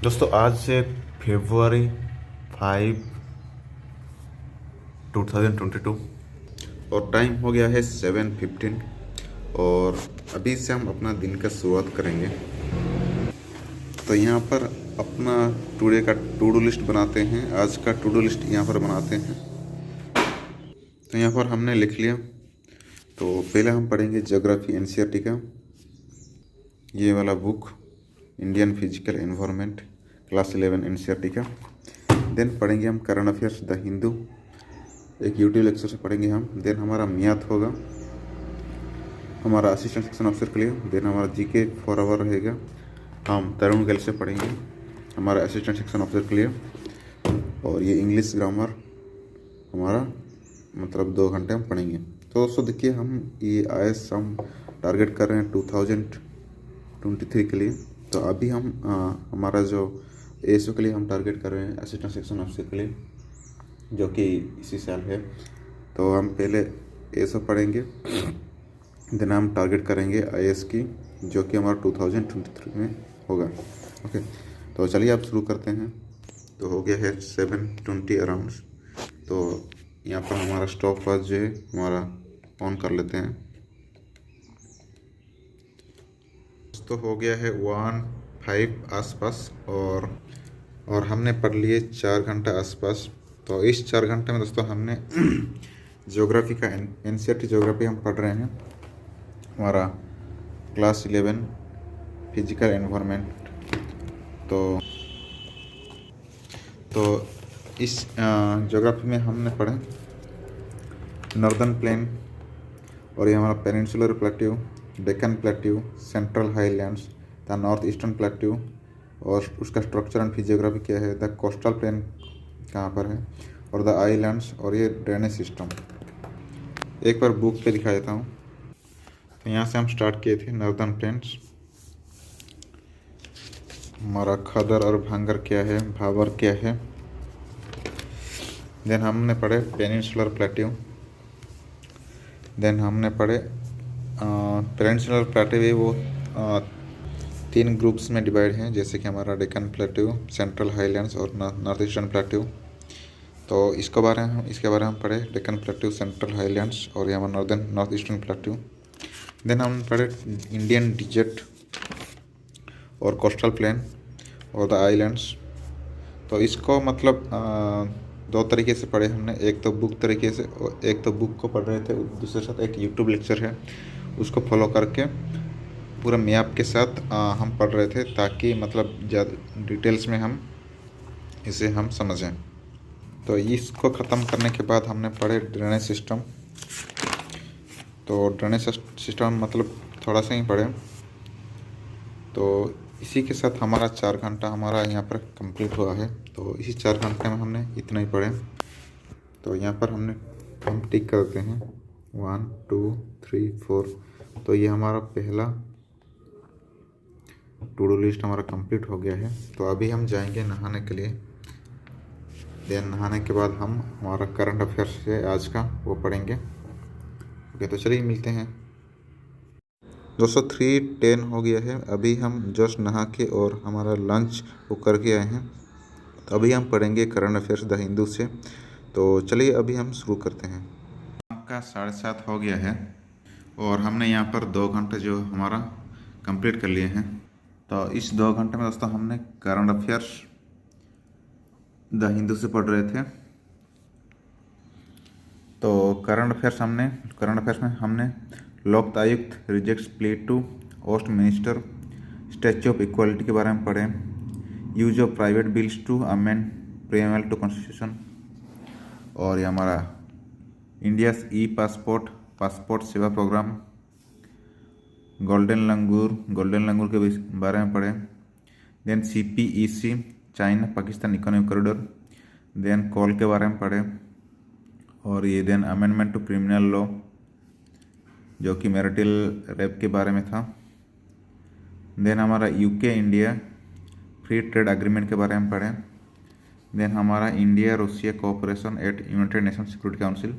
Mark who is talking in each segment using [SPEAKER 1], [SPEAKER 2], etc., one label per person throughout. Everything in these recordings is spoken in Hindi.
[SPEAKER 1] दोस्तों आज से फरवरी 5 2022 और टाइम हो गया है 7:15 और अभी से हम अपना दिन का शुरुआत करेंगे। तो यहाँ पर अपना टुडे का टू डू लिस्ट बनाते हैं। आज का टू डू लिस्ट यहाँ पर बनाते हैं। तो यहाँ पर हमने लिख लिया। तो पहले हम पढ़ेंगे ज्योग्राफी एनसीईआरटी का ये वाला book, Indian physical environment class 11 NCERT का। देन पढ़ेंगे हम करंट अफेयर्स द हिंदू, एक यूट्यूब लेक्चर से पढ़ेंगे हम। देन हमारा मैथ होगा, हमारा असिस्टेंट सेक्शन ऑफिसर के लिए। देन हमारा जीके 4 आवर रहेगा, हम तरुण गल से पढ़ेंगे हमारा असिस्टेंट सेक्शन ऑफिसर के लिए। और ये इंग्लिश ग्रामर हमारा मतलब 2 घंटे हम पढ़ेंगे। तो दोस्तों देखिए, हम ये आईएएस हम टारगेट कर रहे हैं 2023 के लिए। तो अभी हम हमारा जो एएसओ के लिए हम टारगेट कर रहे हैं असिस्टेंट सेक्शन ऑफिसर के लिए, जो कि इसी साल है। तो हम पहले एएसओ पढ़ेंगे, देन हम टारगेट करेंगे आईएएस की, जो कि हमारा 2023 में होगा। ओके, तो चलिए आप शुरू करते हैं। तो हो गया है 7:20 अराउंड। तो यहाँ पर हमारा स्टॉप वॉच जो है हमारा ऑन कर लेते हैं। तो हो गया है 1:05 आसपास और हमने पढ़ लिए 4 घंटा आसपास। तो इस 4 घंटे में दोस्तों हमने ज्योग्राफी का एनसीईआरटी ज्योग्राफी हम पढ़ रहे हैं, हमारा क्लास 11 फिजिकल एनवायरनमेंट। तो इस ज्योग्राफी में हमने पढ़े नॉर्दर्न प्लेन, और ये हमारा peninsular plateau, Deccan plateau, central highlands, the north eastern plateau, और उसका स्ट्रक्चर एंड फिजियोग्राफी क्या है, द कोस्टल प्लेन कहाँ पर है, और द आइलैंड्स, और ये ड्रेनेज सिस्टम। एक बार बुक पे दिखा देता हूँ। तो यहाँ से हम स्टार्ट किए थे नॉर्दर्न प्लेन्स, हमारा खदर और भांगर क्या है, भावर क्या है। देन हमने पढ़े पेनिनसुलर प्लेट्यू। देन हमने पढ़े पेनिनसुलर प्लेट्यू भी वो 3 ग्रुप्स में डिवाइड हैं, जैसे कि हमारा डेक्कन प्लेट्यू, सेंट्रल हाईलैंड्स और नॉर्थ ईस्टर्न प्लेट्यू। तो इसके बारे में हम पढ़े डेक्कन प्लेट्यू, सेंट्रल हाईलैंड्स, और ये हमारा नॉर्थ ईस्टर्न प्लेट्यू। देन हम पढ़े इंडियन डिजर्ट और कोस्टल प्लेन और द आइलैंड्स। तो इसको मतलब 2 तरीके से पढ़े हमने, एक तो बुक तरीके से और एक तो बुक को पढ़ रहे थे, दूसरे साथ एक यूट्यूब लेक्चर है उसको फॉलो करके पूरा मैप के साथ हम पढ़ रहे थे, ताकि मतलब ज़्यादा डिटेल्स में हम इसे हम समझें। तो इसको ख़त्म करने के बाद हमने पढ़े ड्रेनेज सिस्टम। तो ड्रेनेज सिस्टम मतलब थोड़ा सा ही पढ़े। तो इसी के साथ हमारा 4 घंटा हमारा यहाँ पर कंप्लीट हुआ है। तो इसी 4 घंटे में हमने इतना ही पढ़े। तो यहाँ पर हम टिक करते हैं 1 2 3 4। तो ये हमारा पहला टू डू लिस्ट हमारा कंप्लीट हो गया है। तो अभी हम जाएंगे नहाने के लिए। देन नहाने के बाद हम हमारा करंट अफेयर्स है आज का वो पढ़ेंगे। ओके, तो चलिए मिलते हैं। दोस्तों 3:10 हो गया है, अभी हम जस्ट नहा के और हमारा लंच वो करके आए हैं। तो अभी हम पढ़ेंगे करंट अफेयर्स द हिंदू से। तो चलिए अभी हम शुरू करते हैं। आपका 7:30 हो गया है और हमने यहाँ पर 2 घंटे जो हमारा कंप्लीट कर लिए हैं। तो इस 2 घंटे में दोस्तों हमने करंट अफेयर्स द हिंदू से पढ़ रहे थे। तो करंट अफेयर्स में हमने Lokayukta rejects plea to host minister, statue of equality के बारे में पढ़े, use of private bills to amend preamble to constitution, और ये हमारा India e passport Seva program, golden langur के बारे में पढ़े। Then CPEC China Pakistan economic corridor, then call के बारे में पढ़े, और ये then amendment to criminal law जो कि मैरिटल रेप के बारे में था। देन हमारा UK India free trade agreement के बारे में पढ़े। देन हमारा India Russia cooperation at United Nation security council.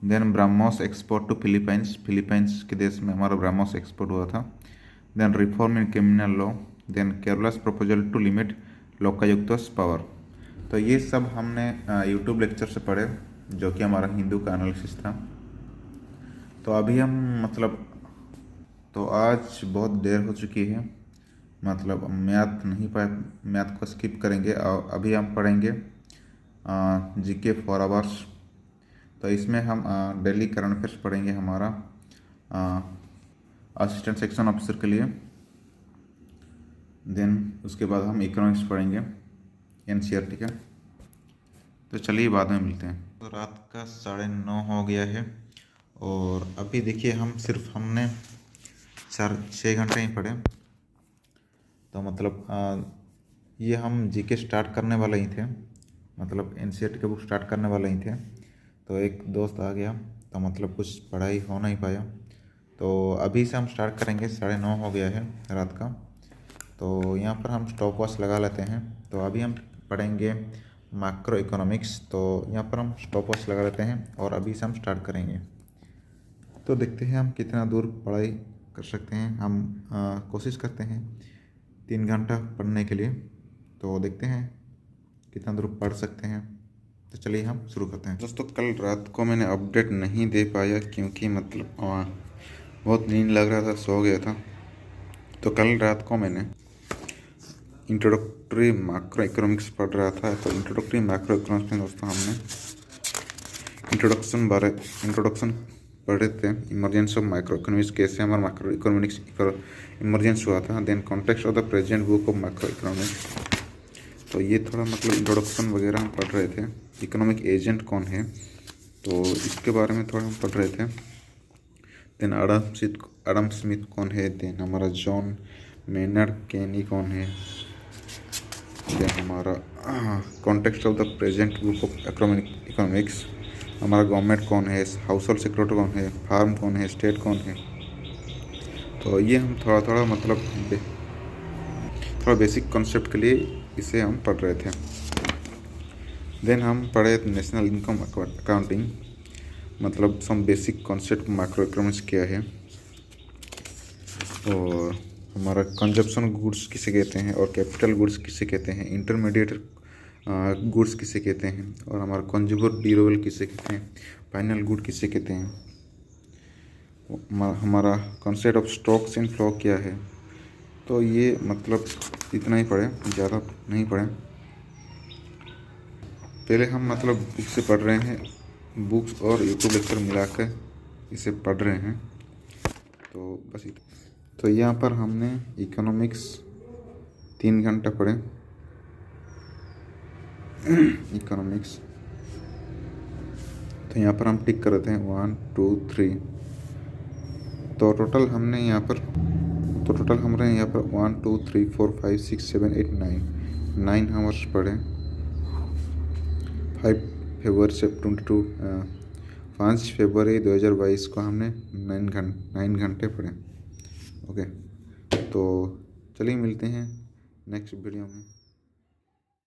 [SPEAKER 1] Then BrahMos export to Philippines के देश में हमारा ब्रह्मोस एक्सपोर्ट हुआ था। Then reform in criminal law, then Kerala's proposal to limit Lokayukta's power. तो ये सब हमने यूट्यूब लेक्चर से पढ़े, जो कि हमारा हिंदू का एनालिसिस था। तो अभी हम तो आज बहुत देर हो चुकी है, मतलब मैथ नहीं पढ़, मैथ को स्किप करेंगे और अभी हम पढ़ेंगे जीके 4 आवर्स। तो इसमें हम डेली करंट अफेयर्स पढ़ेंगे हमारा असिस्टेंट सेक्शन ऑफिसर के लिए। देन उसके बाद हम इकोनॉमिक्स पढ़ेंगे एनसीईआरटी का। तो चलिए बाद में मिलते हैं। तो रात का 9:30 हो गया है और अभी देखिए हमने 6 घंटे ही पढ़े। तो मतलब ये हम जीके स्टार्ट करने वाले ही थे, मतलब एनसीईआरटी का बुक स्टार्ट करने वाले ही थे। तो एक दोस्त आ गया, तो मतलब कुछ पढ़ाई हो नहीं पाया। तो अभी से हम स्टार्ट करेंगे, 9:30 हो गया है रात का। तो यहाँ पर हम स्टॉप वॉच लगा लेते हैं। तो अभी हम पढ़ेंगे मैक्रो इकोनॉमिक्स। तो यहाँ पर हम स्टॉप वॉच लगा लेते हैं और अभी से हम स्टार्ट करेंगे। तो देखते हैं हम कितना दूर पढ़ाई कर सकते हैं। हम कोशिश करते हैं 3 घंटा पढ़ने के लिए। तो देखते हैं कितना दूर पढ़ सकते हैं। तो चलिए हम शुरू करते हैं। दोस्तों, कल रात को मैंने अपडेट नहीं दे पाया क्योंकि मतलब बहुत नींद लग रहा था, सो गया था। तो कल रात को मैंने इंट्रोडक्टरी मैक्रो इकोनॉमिक्स पढ़ रहा था। तो इंट्रोडक्टरी मैक्रो इकोनॉमिक्स में दोस्तों हमने इंट्रोडक्शन पढ़े थे। इमरजेंस ऑफ माइक्रो इकोनॉमिक्स, कैसे हमारा माइक्रो इकोनॉमिक्स इमरजेंस हुआ था। Then context of the present book of micro economics. तो ये थोड़ा मतलब इंट्रोडक्शन वगैरह हम पढ़ रहे थे। इकोनॉमिक एजेंट कौन है, तो इसके बारे में थोड़ा हम पढ़ रहे थे। देन एडम स्मिथ कौन है, देन हमारा जॉन मेनर्ड केनी कौन है, देन हमारा context of the present book of economics, हमारा गवर्नमेंट कौन है, हाउस होल्ड सेक्रेटरी कौन है, फार्म कौन है, स्टेट कौन है। तो ये हम थोड़ा मतलब थोड़ा बेसिक कॉन्सेप्ट के लिए इसे हम पढ़ रहे थे। देन हम पढ़े नेशनल इनकम अकाउंटिंग, मतलब some basic concept macro economics क्या है, और हमारा कंजप्शन गुड्स किसे कहते हैं और कैपिटल गुड्स किसे कहते हैं, इंटरमीडिएट गुड्स किसे कहते हैं, और हमारा कंज्यूमर ड्यूरेबल किसे कहते हैं, फाइनल गुड किसे कहते हैं। हमारा concept of stocks in flow क्या है। तो ये मतलब इतना ही पढ़े, ज़्यादा नहीं पढ़े। पहले हम मतलब बुक से पढ़ रहे हैं, बुक्स और यूट्यूब लेक्चर मिलाकर इसे पढ़ रहे हैं। तो बस तो यहाँ पर हमने इकोनॉमिक्स 3 घंटा पढ़े इकोनॉमिक्स। तो यहाँ पर हम टिक करते हैं 1 2 3। तो टोटल हमने यहाँ पर 1 2 3 4 5 6 7 8 9 आवर्स पढ़े। 5 फरवरी 2022 को हमने 9 घंटे पढ़े। ओके, तो चलिए मिलते हैं नेक्स्ट वीडियो में।